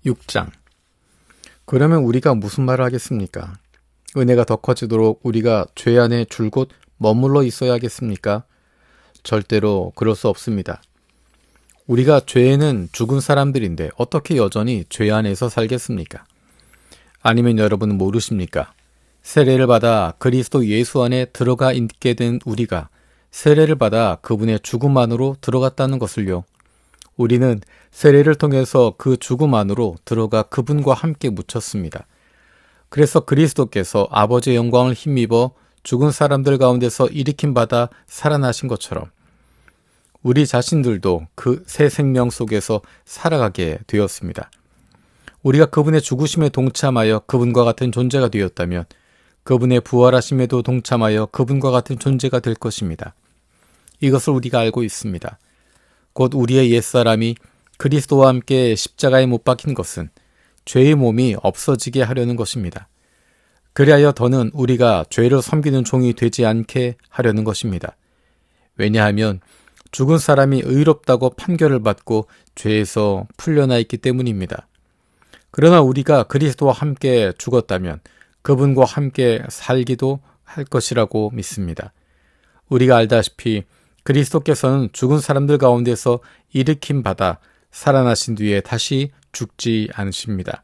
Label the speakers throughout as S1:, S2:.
S1: 6장. 그러면 우리가 무슨 말을 하겠습니까? 은혜가 더 커지도록 우리가 죄 안에 줄곧 머물러 있어야 하겠습니까? 절대로 그럴 수 없습니다. 우리가 죄에는 죽은 사람들인데 어떻게 여전히 죄 안에서 살겠습니까? 아니면 여러분은 모르십니까? 세례를 받아 그리스도 예수 안에 들어가 있게 된 우리가 세례를 받아 그분의 죽음 안으로 들어갔다는 것을요. 우리는 세례를 통해서 그 죽음 안으로 들어가 그분과 함께 묻혔습니다. 그래서 그리스도께서 아버지의 영광을 힘입어 죽은 사람들 가운데서 일으킴 받아 살아나신 것처럼 우리 자신들도 그 새 생명 속에서 살아가게 되었습니다. 우리가 그분의 죽으심에 동참하여 그분과 같은 존재가 되었다면 그분의 부활하심에도 동참하여 그분과 같은 존재가 될 것입니다. 이것을 우리가 알고 있습니다. 곧 우리의 옛사람이 그리스도와 함께 십자가에 못 박힌 것은 죄의 몸이 없어지게 하려는 것입니다. 그리하여 더는 우리가 죄를 섬기는 종이 되지 않게 하려는 것입니다. 왜냐하면 죽은 사람이 의롭다고 판결을 받고 죄에서 풀려나 있기 때문입니다. 그러나 우리가 그리스도와 함께 죽었다면 그분과 함께 살기도 할 것이라고 믿습니다. 우리가 알다시피 그리스도께서는 죽은 사람들 가운데서 일으킴 받아 살아나신 뒤에 다시 죽지 않으십니다.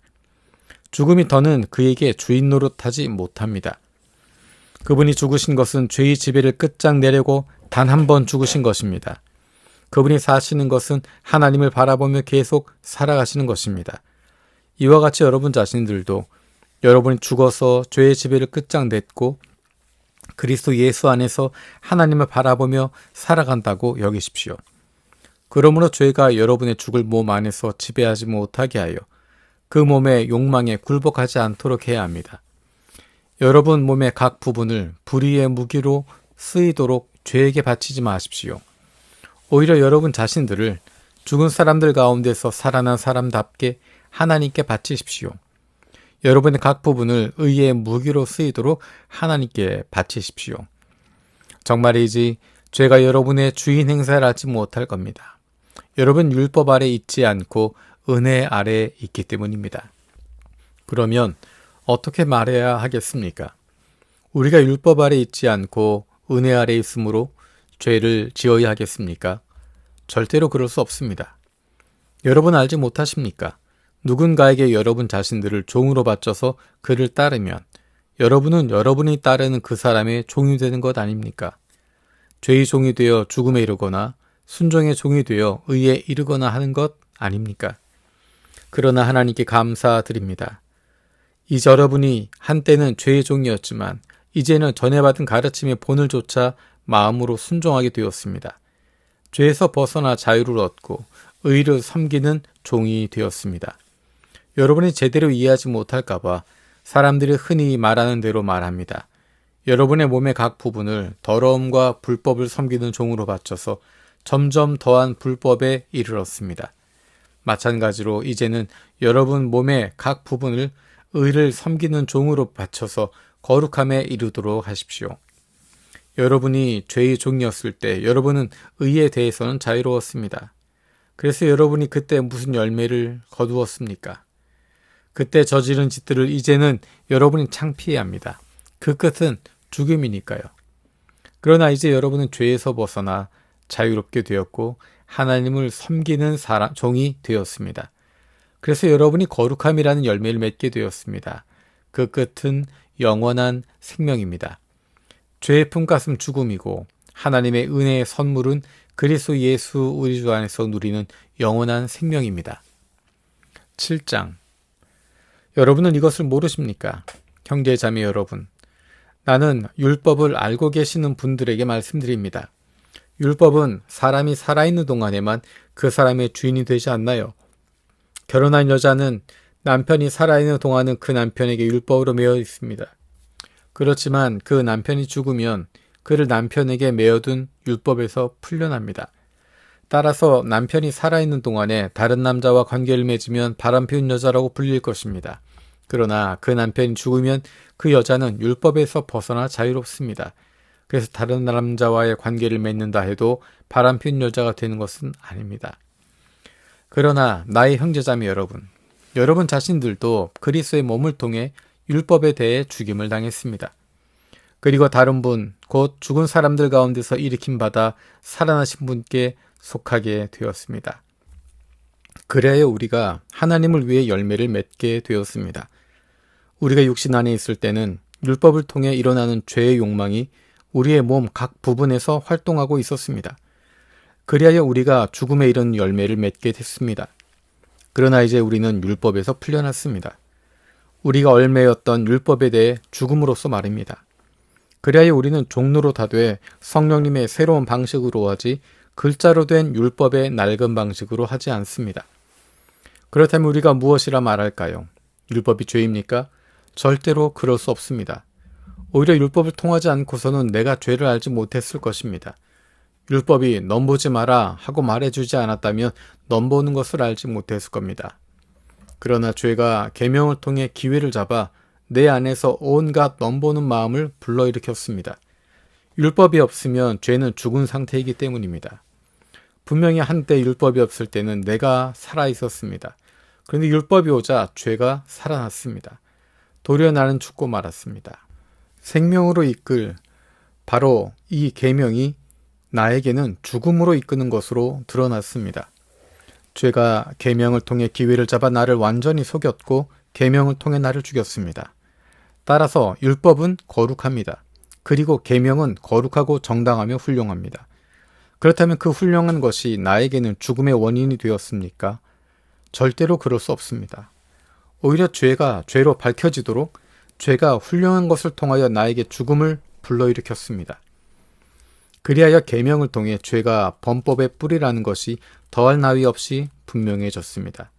S1: 죽음이 더는 그에게 주인 노릇하지 못합니다. 그분이 죽으신 것은 죄의 지배를 끝장내려고 단 한 번 죽으신 것입니다. 그분이 사시는 것은 하나님을 바라보며 계속 살아가시는 것입니다. 이와 같이 여러분 자신들도 여러분이 죽어서 죄의 지배를 끝장냈고 그리스도 예수 안에서 하나님을 바라보며 살아간다고 여기십시오. 그러므로 죄가 여러분의 죽을 몸 안에서 지배하지 못하게 하여 그 몸의 욕망에 굴복하지 않도록 해야 합니다. 여러분 몸의 각 부분을 불의의 무기로 쓰이도록 죄에게 바치지 마십시오. 오히려 여러분 자신들을 죽은 사람들 가운데서 살아난 사람답게 하나님께 바치십시오. 여러분의 각 부분을 의의 무기로 쓰이도록 하나님께 바치십시오. 정말이지 죄가 여러분의 주인 행사를 하지 못할 겁니다. 여러분 율법 아래 있지 않고 은혜 아래 있기 때문입니다. 그러면 어떻게 말해야 하겠습니까? 우리가 율법 아래 있지 않고 은혜 아래 있으므로 죄를 지어야 하겠습니까? 절대로 그럴 수 없습니다. 여러분 알지 못하십니까? 누군가에게 여러분 자신들을 종으로 바쳐서 그를 따르면 여러분은 여러분이 따르는 그 사람의 종이 되는 것 아닙니까? 죄의 종이 되어 죽음에 이르거나 순종의 종이 되어 의에 이르거나 하는 것 아닙니까? 그러나 하나님께 감사드립니다. 이제 여러분이 한때는 죄의 종이었지만 이제는 전해받은 가르침의 본을 조차 마음으로 순종하게 되었습니다. 죄에서 벗어나 자유를 얻고 의를 섬기는 종이 되었습니다. 여러분이 제대로 이해하지 못할까봐 사람들이 흔히 말하는 대로 말합니다. 여러분의 몸의 각 부분을 더러움과 불법을 섬기는 종으로 바쳐서 점점 더한 불법에 이르렀습니다. 마찬가지로 이제는 여러분 몸의 각 부분을 의를 섬기는 종으로 바쳐서 거룩함에 이르도록 하십시오. 여러분이 죄의 종이었을 때 여러분은 의에 대해서는 자유로웠습니다. 그래서 여러분이 그때 무슨 열매를 거두었습니까? 그때 저지른 짓들을 이제는 여러분이 창피해야 합니다. 그 끝은 죽음이니까요. 그러나 이제 여러분은 죄에서 벗어나 자유롭게 되었고 하나님을 섬기는 종이 되었습니다. 그래서 여러분이 거룩함이라는 열매를 맺게 되었습니다. 그 끝은 영원한 생명입니다. 죄의 품값은 죽음이고 하나님의 은혜의 선물은 그리스도 예수 우리 주 안에서 누리는 영원한 생명입니다. 7장. 여러분은 이것을 모르십니까? 형제 자매 여러분, 나는 율법을 알고 계시는 분들에게 말씀드립니다. 율법은 사람이 살아있는 동안에만 그 사람의 주인이 되지 않나요? 결혼한 여자는 남편이 살아있는 동안은 그 남편에게 율법으로 매여 있습니다. 그렇지만 그 남편이 죽으면 그를 남편에게 매어둔 율법에서 풀려납니다. 따라서 남편이 살아있는 동안에 다른 남자와 관계를 맺으면 바람피운 여자라고 불릴 것입니다. 그러나 그 남편이 죽으면 그 여자는 율법에서 벗어나 자유롭습니다. 그래서 다른 남자와의 관계를 맺는다 해도 바람피운 여자가 되는 것은 아닙니다. 그러나 나의 형제자매 여러분, 여러분 자신들도 그리스도의 몸을 통해 율법에 대해 죽임을 당했습니다. 그리고 다른 분, 곧 죽은 사람들 가운데서 일으킴 받아 살아나신 분께 속하게 되었습니다. 그래야 우리가 하나님을 위해 열매를 맺게 되었습니다. 우리가 육신 안에 있을 때는 율법을 통해 일어나는 죄의 욕망이 우리의 몸 각 부분에서 활동하고 있었습니다. 그리하여 우리가 죽음에 이른 열매를 맺게 됐습니다. 그러나 이제 우리는 율법에서 풀려났습니다. 우리가 얽매였던 율법에 대해 죽음으로써 말입니다. 그리하여 우리는 종로로 다돼 성령님의 새로운 방식으로 하지 글자로 된 율법의 낡은 방식으로 하지 않습니다. 그렇다면 우리가 무엇이라 말할까요? 율법이 죄입니까? 절대로 그럴 수 없습니다. 오히려 율법을 통하지 않고서는 내가 죄를 알지 못했을 것입니다. 율법이 넘보지 마라 하고 말해주지 않았다면 넘보는 것을 알지 못했을 겁니다. 그러나 죄가 계명을 통해 기회를 잡아 내 안에서 온갖 넘보는 마음을 불러일으켰습니다. 율법이 없으면 죄는 죽은 상태이기 때문입니다. 분명히 한때 율법이 없을 때는 내가 살아있었습니다. 그런데 율법이 오자 죄가 살아났습니다. 도리어 나는 죽고 말았습니다. 생명으로 이끌 바로 이 계명이 나에게는 죽음으로 이끄는 것으로 드러났습니다. 죄가 계명을 통해 기회를 잡아 나를 완전히 속였고 계명을 통해 나를 죽였습니다. 따라서 율법은 거룩합니다. 그리고 계명은 거룩하고 정당하며 훌륭합니다. 그렇다면 그 훌륭한 것이 나에게는 죽음의 원인이 되었습니까? 절대로 그럴 수 없습니다. 오히려 죄가 죄로 밝혀지도록 죄가 훌륭한 것을 통하여 나에게 죽음을 불러일으켰습니다. 그리하여 계명을 통해 죄가 범법의 뿌리라는 것이 더할 나위 없이 분명해졌습니다.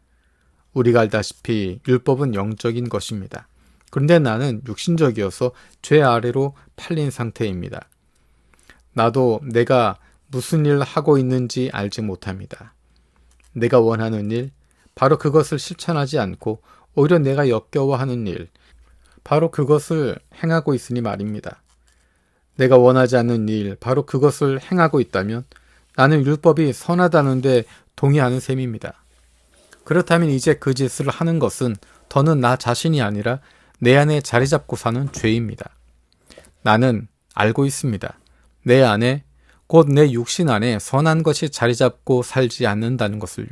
S1: 우리가 알다시피 율법은 영적인 것입니다. 그런데 나는 육신적이어서 죄 아래로 팔린 상태입니다. 나도 내가 무슨 일을 하고 있는지 알지 못합니다. 내가 원하는 일, 바로 그것을 실천하지 않고 오히려 내가 역겨워하는 일, 바로 그것을 행하고 있으니 말입니다. 내가 원하지 않는 일, 바로 그것을 행하고 있다면 나는 율법이 선하다는데 동의하는 셈입니다. 그렇다면 이제 그 짓을 하는 것은 더는 나 자신이 아니라 내 안에 자리 잡고 사는 죄입니다. 나는 알고 있습니다. 내 안에, 곧 내 육신 안에 선한 것이 자리 잡고 살지 않는다는 것을요.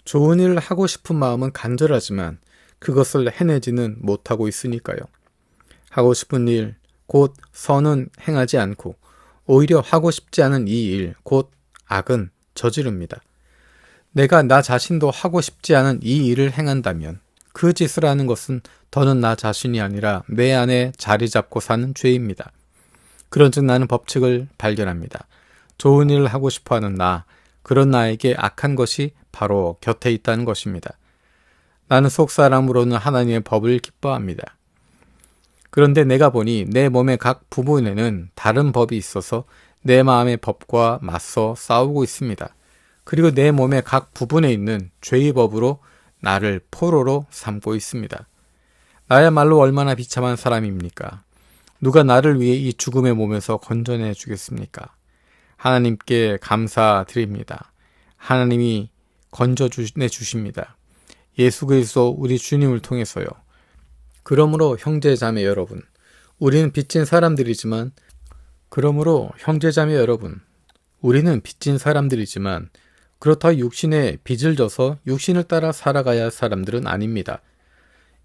S1: 좋은 일을 하고 싶은 마음은 간절하지만 그것을 해내지는 못하고 있으니까요. 하고 싶은 일, 곧 선은 행하지 않고 오히려 하고 싶지 않은 이 일, 곧 악은 저지릅니다. 내가 나 자신도 하고 싶지 않은 이 일을 행한다면 그 짓을 하는 것은 더는 나 자신이 아니라 내 안에 자리 잡고 사는 죄입니다. 그런즉 나는 법칙을 발견합니다. 좋은 일을 하고 싶어하는 나, 그런 나에게 악한 것이 바로 곁에 있다는 것입니다. 나는 속사람으로는 하나님의 법을 기뻐합니다. 그런데 내가 보니 내 몸의 각 부분에는 다른 법이 있어서 내 마음의 법과 맞서 싸우고 있습니다. 그리고 내 몸의 각 부분에 있는 죄의 법으로 나를 포로로 삼고 있습니다. 나야말로 얼마나 비참한 사람입니까? 누가 나를 위해 이 죽음의 몸에서 건져내 주겠습니까? 하나님께 감사드립니다. 하나님이 건져내 주십니다. 예수 그리스도 우리 주님을 통해서요. 그러므로 형제자매 여러분, 우리는 빚진 사람들이지만 그렇다고 육신에 빚을 져서 육신을 따라 살아가야 할 사람들은 아닙니다.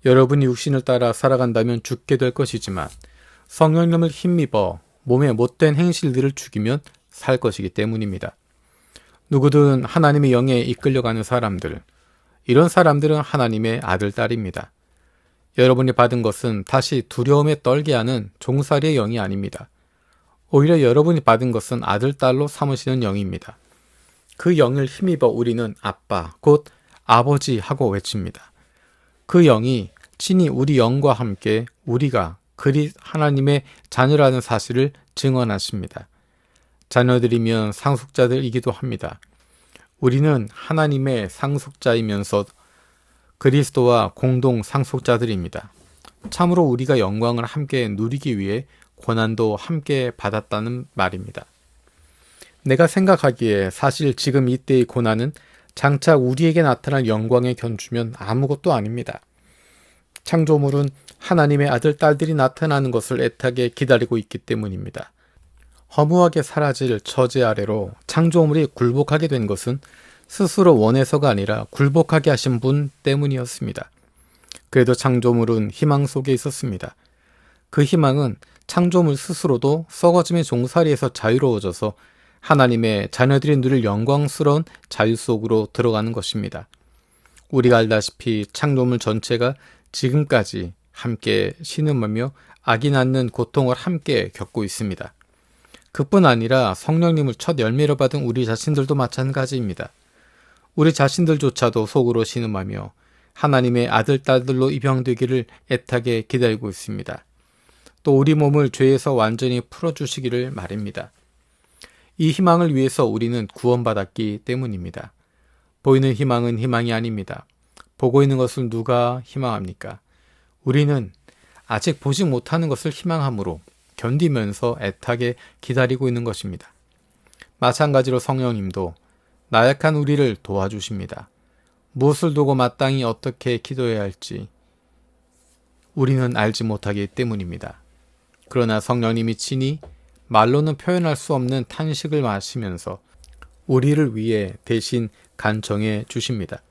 S1: 여러분이 육신을 따라 살아간다면 죽게 될 것이지만 성령님을 힘입어 몸의 못된 행실들을 죽이면 살 것이기 때문입니다. 누구든 하나님의 영에 이끌려가는 사람들, 이런 사람들은 하나님의 아들, 딸입니다. 여러분이 받은 것은 다시 두려움에 떨게 하는 종살이의 영이 아닙니다. 오히려 여러분이 받은 것은 아들, 딸로 삼으시는 영입니다. 그 영을 힘입어 우리는 아빠, 곧 아버지 하고 외칩니다. 그 영이 친히 우리 영과 함께 우리가 하나님의 자녀라는 사실을 증언하십니다. 자녀들이면 상속자들이기도 합니다. 우리는 하나님의 상속자이면서 그리스도와 공동 상속자들입니다. 참으로 우리가 영광을 함께 누리기 위해 고난도 함께 받았다는 말입니다. 내가 생각하기에 사실 지금 이때의 고난은 장차 우리에게 나타날 영광에 견주면 아무것도 아닙니다. 창조물은 하나님의 아들, 딸들이 나타나는 것을 애타게 기다리고 있기 때문입니다. 허무하게 사라질 처지 아래로 창조물이 굴복하게 된 것은 스스로 원해서가 아니라 굴복하게 하신 분 때문이었습니다. 그래도 창조물은 희망 속에 있었습니다. 그 희망은 창조물 스스로도 썩어짐의 종살이에서 자유로워져서 하나님의 자녀들이 누릴 영광스러운 자유 속으로 들어가는 것입니다. 우리가 알다시피 창조물 전체가 지금까지 함께 신음하며 악이 낳는 고통을 함께 겪고 있습니다. 그뿐 아니라 성령님을 첫 열매로 받은 우리 자신들도 마찬가지입니다. 우리 자신들조차도 속으로 신음하며 하나님의 아들, 딸들로 입양되기를 애타게 기다리고 있습니다. 또 우리 몸을 죄에서 완전히 풀어주시기를 말입니다. 이 희망을 위해서 우리는 구원받았기 때문입니다. 보이는 희망은 희망이 아닙니다. 보고 있는 것을 누가 희망합니까? 우리는 아직 보지 못하는 것을 희망함으로 견디면서 애타게 기다리고 있는 것입니다. 마찬가지로 성령님도 나약한 우리를 도와주십니다. 무엇을 두고 마땅히 어떻게 기도해야 할지 우리는 알지 못하기 때문입니다. 그러나 성령님이 친히 말로는 표현할 수 없는 탄식을 마시면서 우리를 위해 대신 간청해 주십니다.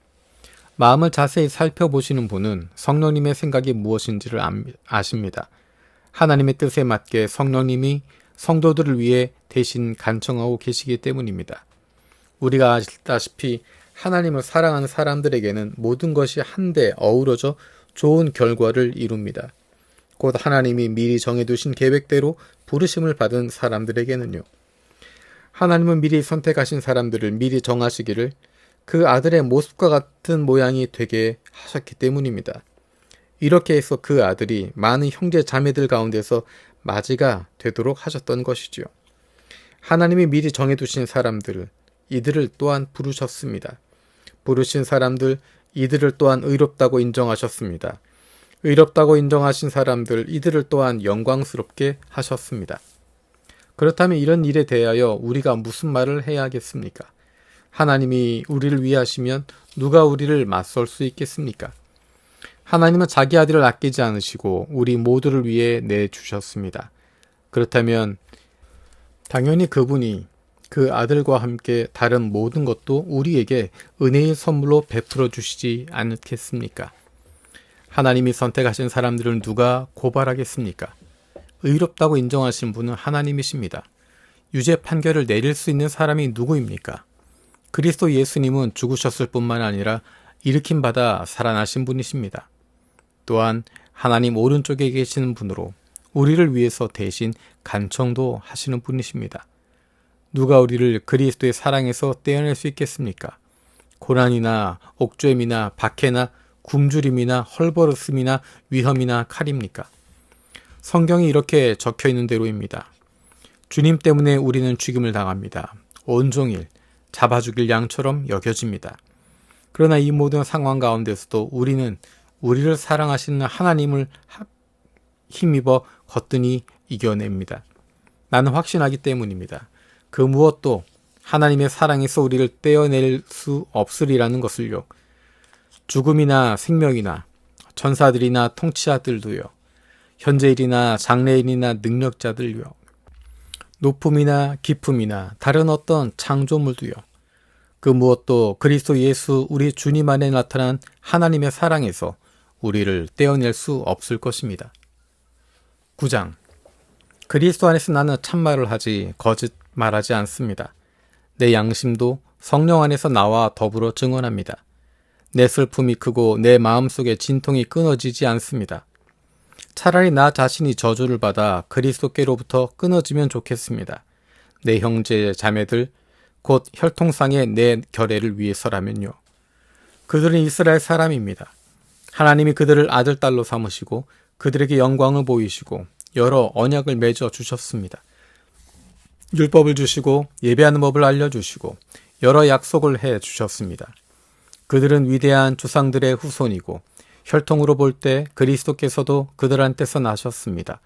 S1: 마음을 자세히 살펴보시는 분은 성령님의 생각이 무엇인지를 아십니다. 하나님의 뜻에 맞게 성령님이 성도들을 위해 대신 간청하고 계시기 때문입니다. 우리가 아시다시피 하나님을 사랑하는 사람들에게는 모든 것이 한데 어우러져 좋은 결과를 이룹니다. 곧 하나님이 미리 정해두신 계획대로 부르심을 받은 사람들에게는요. 하나님은 미리 선택하신 사람들을 미리 정하시기를 그 아들의 모습과 같은 모양이 되게 하셨기 때문입니다. 이렇게 해서 그 아들이 많은 형제 자매들 가운데서 맞이가 되도록 하셨던 것이지요. 하나님이 미리 정해두신 사람들을 이들을 또한 부르셨습니다. 부르신 사람들 이들을 또한 의롭다고 인정하셨습니다. 의롭다고 인정하신 사람들 이들을 또한 영광스럽게 하셨습니다. 그렇다면 이런 일에 대하여 우리가 무슨 말을 해야 하겠습니까? 하나님이 우리를 위하시면 누가 우리를 맞설 수 있겠습니까? 하나님은 자기 아들을 아끼지 않으시고 우리 모두를 위해 내주셨습니다. 그렇다면 당연히 그분이 그 아들과 함께 다른 모든 것도 우리에게 은혜의 선물로 베풀어 주시지 않겠습니까? 하나님이 선택하신 사람들을 누가 고발하겠습니까? 의롭다고 인정하신 분은 하나님이십니다. 유죄 판결을 내릴 수 있는 사람이 누구입니까? 그리스도 예수님은 죽으셨을 뿐만 아니라 일으킴받아 살아나신 분이십니다. 또한 하나님 오른쪽에 계시는 분으로 우리를 위해서 대신 간청도 하시는 분이십니다. 누가 우리를 그리스도의 사랑에서 떼어낼 수 있겠습니까? 고난이나 옥죄임이나 박해나 굶주림이나 헐버릇음이나 위험이나 칼입니까? 성경이 이렇게 적혀있는 대로입니다. 주님 때문에 우리는 죽임을 당합니다. 온종일 잡아 죽일 양처럼 여겨집니다. 그러나 이 모든 상황 가운데서도 우리는 우리를 사랑하시는 하나님을 힘입어 거뜬히 이겨냅니다. 나는 확신하기 때문입니다. 그 무엇도 하나님의 사랑에서 우리를 떼어낼 수 없으리라는 것을요. 죽음이나 생명이나 천사들이나 통치자들도요. 현재일이나 장래일이나 능력자들요. 높음이나 깊음이나 다른 어떤 창조물도요. 그 무엇도 그리스도 예수 우리 주님 안에 나타난 하나님의 사랑에서 우리를 떼어낼 수 없을 것입니다. 9장. 그리스도 안에서 나는 참말을 하지 거짓말하지 않습니다. 내 양심도 성령 안에서 나와 더불어 증언합니다. 내 슬픔이 크고 내 마음속에 진통이 끊어지지 않습니다. 차라리 나 자신이 저주를 받아 그리스도께로부터 끊어지면 좋겠습니다. 내 형제 자매들 곧 혈통상의 내 결례를 위해서라면요. 그들은 이스라엘 사람입니다. 하나님이 그들을 아들, 딸로 삼으시고 그들에게 영광을 보이시고 여러 언약을 맺어 주셨습니다. 율법을 주시고 예배하는 법을 알려주시고 여러 약속을 해 주셨습니다. 그들은 위대한 조상들의 후손이고 혈통으로 볼 때 그리스도께서도 그들한테서 나셨습니다.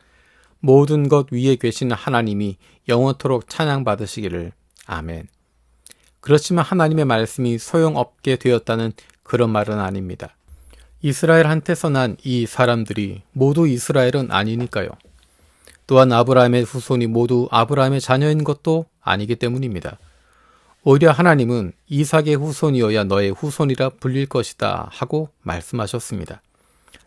S1: 모든 것 위에 계신 하나님이 영원토록 찬양받으시기를. 아멘. 그렇지만 하나님의 말씀이 소용없게 되었다는 그런 말은 아닙니다. 이스라엘한테서 난 이 사람들이 모두 이스라엘은 아니니까요. 또한 아브라함의 후손이 모두 아브라함의 자녀인 것도 아니기 때문입니다. 오히려 하나님은 이삭의 후손이어야 너의 후손이라 불릴 것이다 하고 말씀하셨습니다.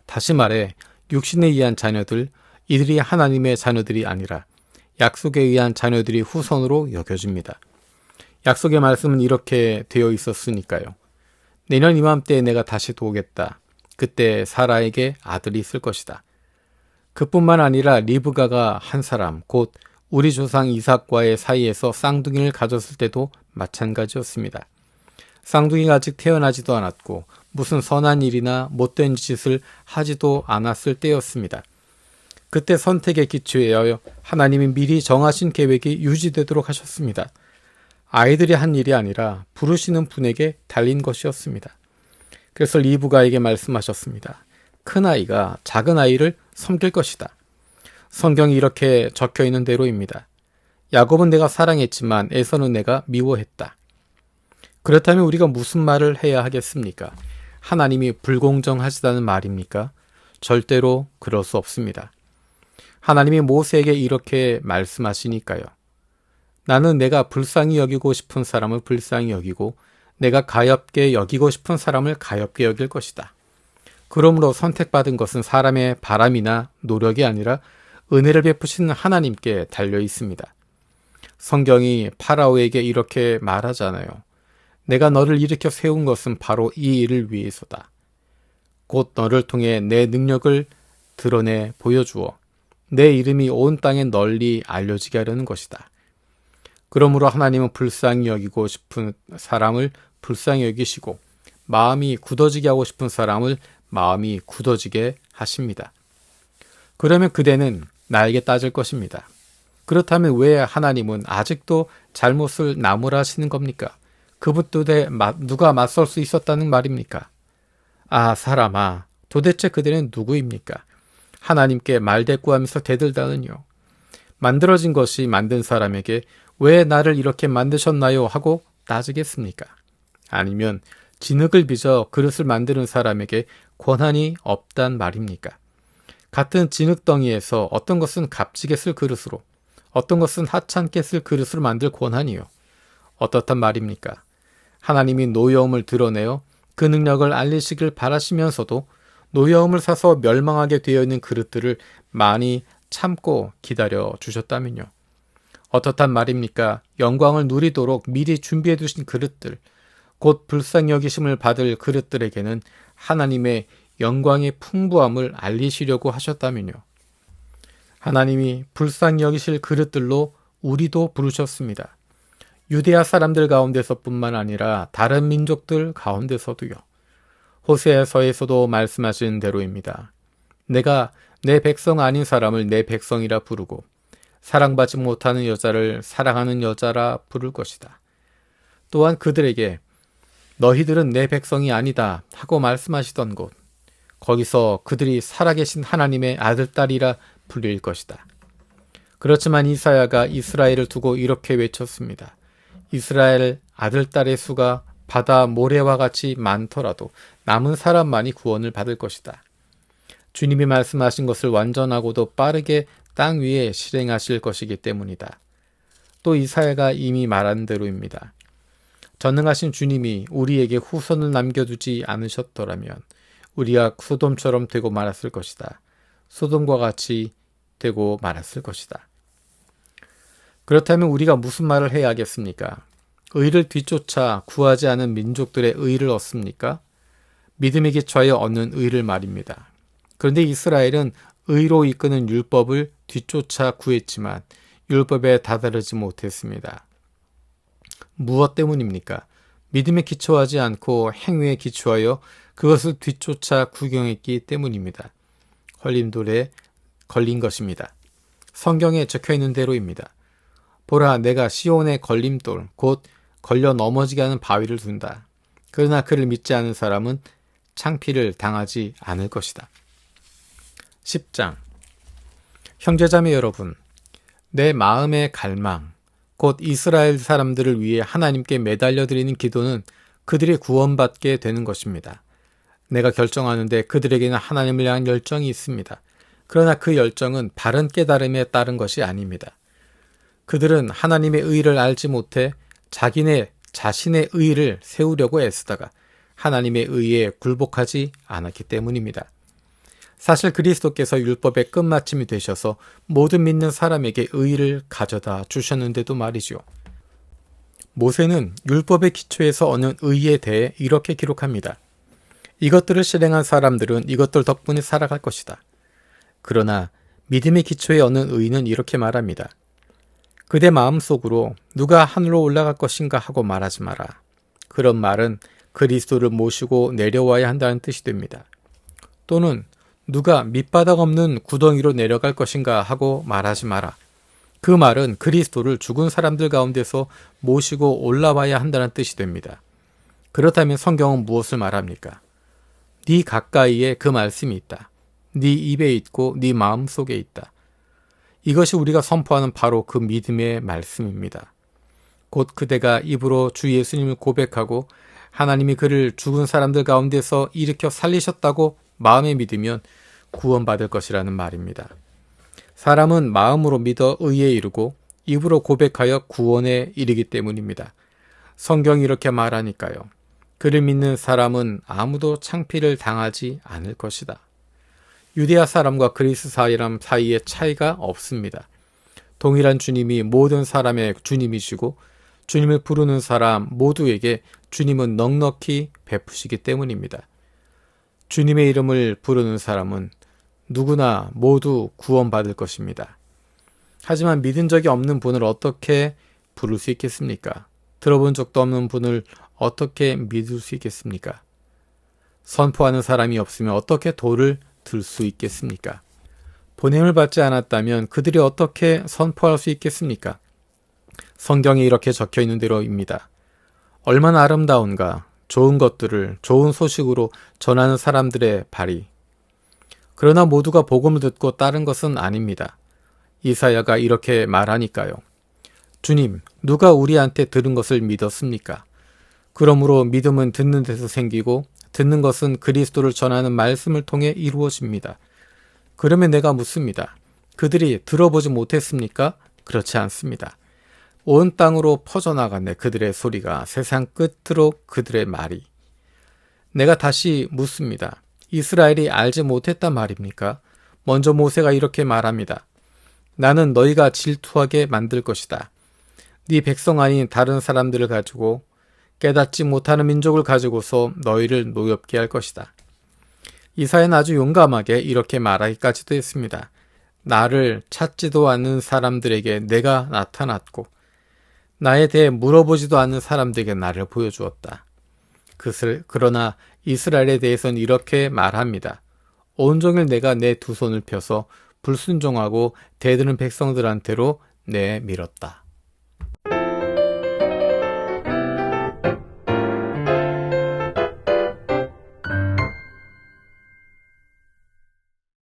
S1: 다시 말해 육신에 의한 자녀들, 이들이 하나님의 자녀들이 아니라 약속에 의한 자녀들이 후손으로 여겨집니다. 약속의 말씀은 이렇게 되어 있었으니까요. 내년 이맘때에 내가 다시 오겠다. 그때 사라에게 아들이 있을 것이다. 그뿐만 아니라 리브가가 한 사람, 곧 우리 조상 이삭과의 사이에서 쌍둥이를 가졌을 때도 마찬가지였습니다. 쌍둥이가 아직 태어나지도 않았고 무슨 선한 일이나 못된 짓을 하지도 않았을 때였습니다. 그때 선택의 기초에 하나님이 미리 정하신 계획이 유지되도록 하셨습니다. 아이들이 한 일이 아니라 부르시는 분에게 달린 것이었습니다. 그래서 리브가에게 말씀하셨습니다. 큰 아이가 작은 아이를 섬길 것이다. 성경이 이렇게 적혀 있는 대로입니다. 야곱은 내가 사랑했지만 에서는 내가 미워했다. 그렇다면 우리가 무슨 말을 해야 하겠습니까? 하나님이 불공정하시다는 말입니까? 절대로 그럴 수 없습니다. 하나님이 모세에게 이렇게 말씀하시니까요. 나는 내가 불쌍히 여기고 싶은 사람을 불쌍히 여기고 내가 가엾게 여기고 싶은 사람을 가엾게 여길 것이다. 그러므로 선택받은 것은 사람의 바람이나 노력이 아니라 은혜를 베푸시는 하나님께 달려 있습니다. 성경이 파라오에게 이렇게 말하잖아요. 내가 너를 일으켜 세운 것은 바로 이 일을 위해서다. 곧 너를 통해 내 능력을 드러내 보여주어 내 이름이 온 땅에 널리 알려지게 하려는 것이다. 그러므로 하나님은 불쌍히 여기고 싶은 사람을 불쌍히 여기시고 마음이 굳어지게 하고 싶은 사람을 마음이 굳어지게 하십니다. 그러면 그대는 나에게 따질 것입니다. 그렇다면 왜 하나님은 아직도 잘못을 나무라시는 겁니까? 그분들에 누가 맞설 수 있었다는 말입니까? 아, 사람아, 도대체 그대는 누구입니까? 하나님께 말대꾸하면서 대들다는요. 만들어진 것이 만든 사람에게 왜 나를 이렇게 만드셨나요? 하고 따지겠습니까? 아니면 진흙을 빚어 그릇을 만드는 사람에게 권한이 없단 말입니까? 같은 진흙덩이에서 어떤 것은 값지게 쓸 그릇으로, 어떤 것은 하찮게 쓸 그릇으로 만들 권한이요. 어떻단 말입니까? 하나님이 노여움을 드러내어 그 능력을 알리시길 바라시면서도 노여움을 사서 멸망하게 되어 있는 그릇들을 많이 참고 기다려 주셨다면요. 어떻단 말입니까? 영광을 누리도록 미리 준비해 두신 그릇들, 곧 불쌍히 여기심을 받을 그릇들에게는 하나님의 영광의 풍부함을 알리시려고 하셨다면요. 하나님이 불쌍히 여기실 그릇들로 우리도 부르셨습니다. 유대아 사람들 가운데서뿐만 아니라 다른 민족들 가운데서도요. 호세아서에서도 말씀하신 대로입니다. 내가 내 백성 아닌 사람을 내 백성이라 부르고 사랑받지 못하는 여자를 사랑하는 여자라 부를 것이다. 또한 그들에게 너희들은 내 백성이 아니다 하고 말씀하시던 곳, 거기서 그들이 살아계신 하나님의 아들딸이라 불릴 것이다. 그렇지만 이사야가 이스라엘을 두고 이렇게 외쳤습니다. 이스라엘 아들딸의 수가 바다 모래와 같이 많더라도 남은 사람만이 구원을 받을 것이다. 주님이 말씀하신 것을 완전하고도 빠르게 땅 위에 실행하실 것이기 때문이다. 또 이사야가 이미 말한 대로입니다. 전능하신 주님이 우리에게 후손을 남겨두지 않으셨더라면 우리가 소돔처럼 되고 말았을 것이다. 소돔과 같이 되고 말았을 것이다. 그렇다면 우리가 무슨 말을 해야 하겠습니까? 의를 뒤쫓아 구하지 않은 민족들의 의를 얻습니까? 믿음에 기초하여 얻는 의를 말입니다. 그런데 이스라엘은 의로 이끄는 율법을 뒤쫓아 구했지만 율법에 다다르지 못했습니다. 무엇 때문입니까? 믿음에 기초하지 않고 행위에 기초하여 그것을 뒤쫓아 구경했기 때문입니다. 걸림돌에 걸린 것입니다. 성경에 적혀있는 대로입니다. 보라, 내가 시온의 걸림돌, 곧 걸려 넘어지게 하는 바위를 둔다. 그러나 그를 믿지 않은 사람은 창피를 당하지 않을 것이다. 10장. 형제자매 여러분, 내 마음의 갈망, 곧 이스라엘 사람들을 위해 하나님께 매달려 드리는 기도는 그들이 구원받게 되는 것입니다. 내가 결정하는데 그들에게는 하나님을 향한 열정이 있습니다. 그러나 그 열정은 바른 깨달음에 따른 것이 아닙니다. 그들은 하나님의 의를 알지 못해 자신의 의를 세우려고 애쓰다가 하나님의 의에 굴복하지 않았기 때문입니다. 사실 그리스도께서 율법의 끝마침이 되셔서 모든 믿는 사람에게 의를 가져다 주셨는데도 말이죠. 모세는 율법의 기초에서 얻는 의에 대해 이렇게 기록합니다. 이것들을 실행한 사람들은 이것들 덕분에 살아갈 것이다. 그러나 믿음의 기초에 얻는 의는 이렇게 말합니다. 그대 마음속으로 누가 하늘로 올라갈 것인가 하고 말하지 마라. 그런 말은 그리스도를 모시고 내려와야 한다는 뜻이 됩니다. 또는 누가 밑바닥 없는 구덩이로 내려갈 것인가 하고 말하지 마라. 그 말은 그리스도를 죽은 사람들 가운데서 모시고 올라와야 한다는 뜻이 됩니다. 그렇다면 성경은 무엇을 말합니까? 네 가까이에 그 말씀이 있다. 네 입에 있고 네 마음속에 있다. 이것이 우리가 선포하는 바로 그 믿음의 말씀입니다. 곧 그대가 입으로 주 예수님을 고백하고 하나님이 그를 죽은 사람들 가운데서 일으켜 살리셨다고 마음에 믿으면 구원받을 것이라는 말입니다. 사람은 마음으로 믿어 의에 이르고 입으로 고백하여 구원에 이르기 때문입니다. 성경이 이렇게 말하니까요. 그를 믿는 사람은 아무도 창피를 당하지 않을 것이다. 유대아 사람과 그리스 사람 사이에 차이가 없습니다. 동일한 주님이 모든 사람의 주님이시고 주님을 부르는 사람 모두에게 주님은 넉넉히 베푸시기 때문입니다. 주님의 이름을 부르는 사람은 누구나 모두 구원받을 것입니다. 하지만 믿은 적이 없는 분을 어떻게 부를 수 있겠습니까? 들어본 적도 없는 분을 어떻게 믿을 수 있겠습니까? 선포하는 사람이 없으면 어떻게 돌을 들 수 있겠습니까? 보냄을 받지 않았다면 그들이 어떻게 선포할 수 있겠습니까? 성경에 이렇게 적혀 있는 대로입니다. 얼마나 아름다운가 좋은 것들을 좋은 소식으로 전하는 사람들의 발이. 그러나 모두가 복음을 듣고 따른 것은 아닙니다. 이사야가 이렇게 말하니까요. 주님, 누가 우리한테 들은 것을 믿었습니까? 그러므로 믿음은 듣는 데서 생기고 듣는 것은 그리스도를 전하는 말씀을 통해 이루어집니다. 그러면 내가 묻습니다. 그들이 들어보지 못했습니까? 그렇지 않습니다. 온 땅으로 퍼져나갔네 그들의 소리가 세상 끝으로 그들의 말이. 내가 다시 묻습니다. 이스라엘이 알지 못했단 말입니까? 먼저 모세가 이렇게 말합니다. 나는 너희가 질투하게 만들 것이다. 네 백성 아닌 다른 사람들을 가지고 깨닫지 못하는 민족을 가지고서 너희를 노엽게 할 것이다. 이사야는 아주 용감하게 이렇게 말하기까지도 했습니다. 나를 찾지도 않는 사람들에게 내가 나타났고 나에 대해 물어보지도 않는 사람들에게 나를 보여주었다. 그러나 이스라엘에 대해서는 이렇게 말합니다. 온종일 내가 내 두 손을 펴서 불순종하고 대드는 백성들한테로 내밀었다.